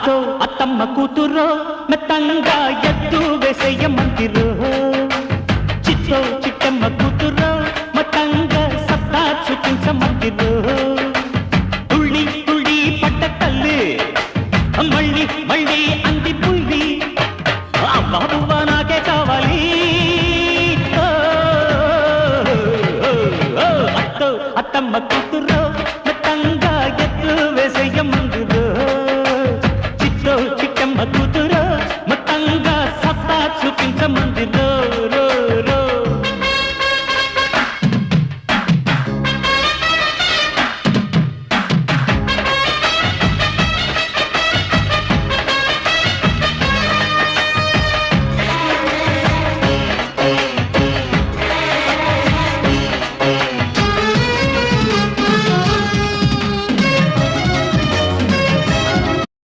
అత్తో అత్తమ్మ కూతురో మెత్తంగా ఎత్తు వేసేయమంతిరో చిత్తో చిట్టమ్మ కూతురో మతంగా సత్తా చూపించమంతిరో తుళ్ళి తుళ్ళి పడ్డ తల్లి మళ్ళీ మళ్ళీ అంది పుల్లి బాబువా నాకే కావాలి అత్తో అత్తమ్మ కూతురో